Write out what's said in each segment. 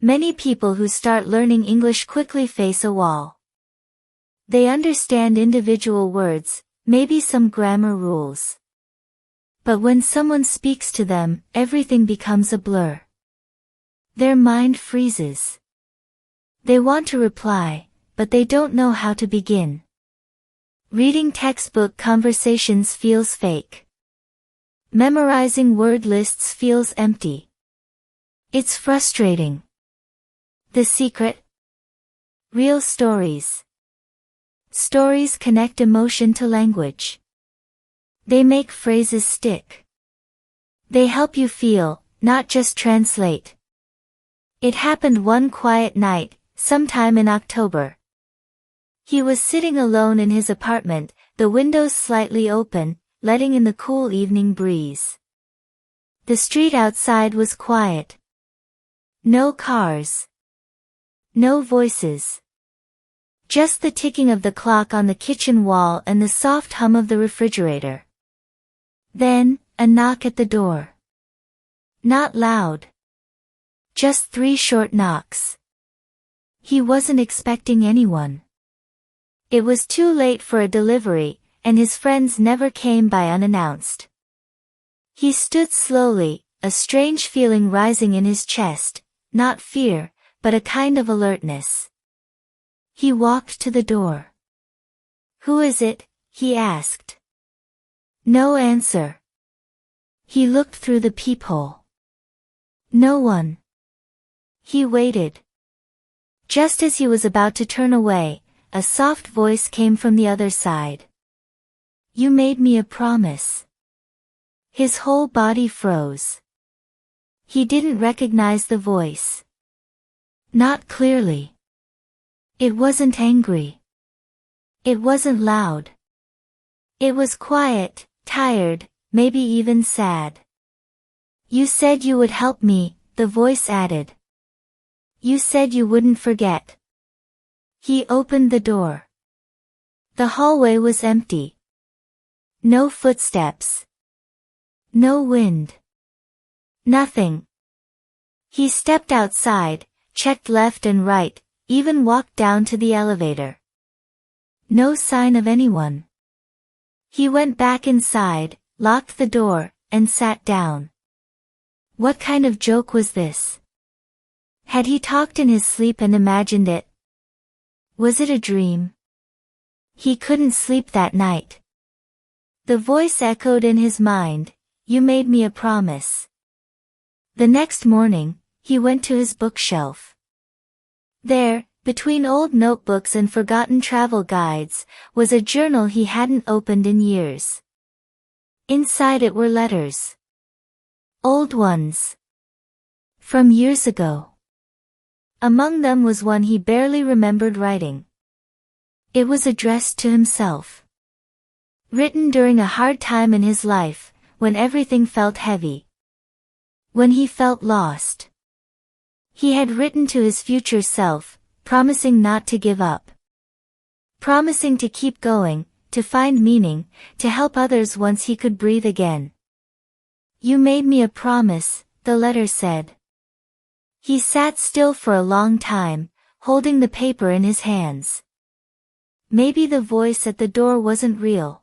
Many people who start learning English quickly face a wall. They understand individual words, maybe some grammar rules. But when someone speaks to them, everything becomes a blur. Their mind freezes. They want to reply, but they don't know how to begin. Reading textbook conversations feels fake. Memorizing word lists feels empty. It's frustrating. The secret? Real stories. Stories connect emotion to language. They make phrases stick. They help you feel, not just translate. It happened one quiet night, sometime in October. He was sitting alone in his apartment, the windows slightly open, letting in the cool evening breeze. The street outside was quiet. No cars. No voices. Just the ticking of the clock on the kitchen wall and the soft hum of the refrigerator. Then, a knock at the door. Not loud. Just 3 short knocks. He wasn't expecting anyone. It was too late for a delivery, and his friends never came by unannounced. He stood slowly, a strange feeling rising in his chest, not fear, but a kind of alertness. He walked to the door. "Who is it?" he asked. No answer. He looked through the peephole. No one. He waited. Just as he was about to turn away, a soft voice came from the other side. "You made me a promise." His whole body froze. He didn't recognize the voice. Not clearly. It wasn't angry. It wasn't loud. It was quiet, tired, maybe even sad. "You said you would help me," the voice added. "You said you wouldn't forget." He opened the door. The hallway was empty. No footsteps. No wind. Nothing. He stepped outside, checked left and right, even walked down to the elevator. No sign of anyone. He went back inside, locked the door, and sat down. What kind of joke was this? Had he talked in his sleep and imagined it? Was it a dream? He couldn't sleep that night. The voice echoed in his mind, "You made me a promise." The next morning, he went to his bookshelf. There, between old notebooks and forgotten travel guides, was a journal he hadn't opened in years. Inside it were letters. Old ones. From years ago. Among them was one he barely remembered writing. It was addressed to himself. Written during a hard time in his life, when everything felt heavy. When he felt lost. He had written to his future self, promising not to give up. Promising to keep going, to find meaning, to help others once he could breathe again. "You made me a promise," the letter said. He sat still for a long time, holding the paper in his hands. Maybe the voice at the door wasn't real.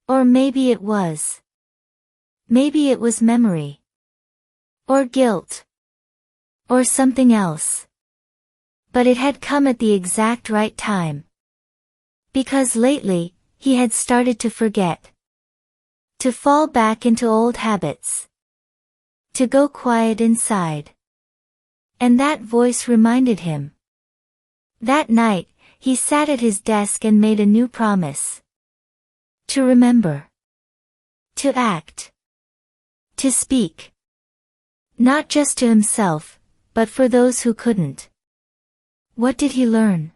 Or maybe it was. Maybe it was memory. Or guilt. Or something else. But it had come at the exact right time. Because lately, he had started to forget. To fall back into old habits. To go quiet inside. And that voice reminded him. That night, he sat at his desk and made a new promise. To remember. To act. To speak. Not just to himself, but for those who couldn't. What did he learn?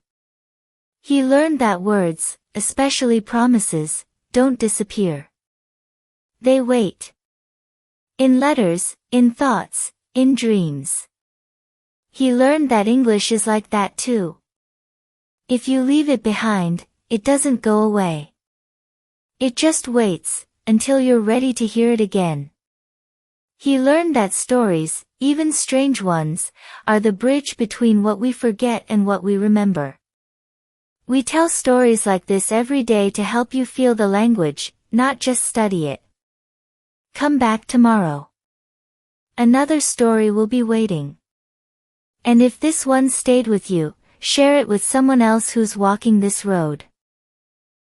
He learned that words, especially promises, don't disappear. They wait. In letters, in thoughts, in dreams. He learned that English is like that too. If you leave it behind, it doesn't go away. It just waits, until you're ready to hear it again. He learned that stories, even strange ones, are the bridge between what we forget and what we remember. We tell stories like this every day to help you feel the language, not just study it. Come back tomorrow. Another story will be waiting. And if this one stayed with you, share it with someone else who's walking this road.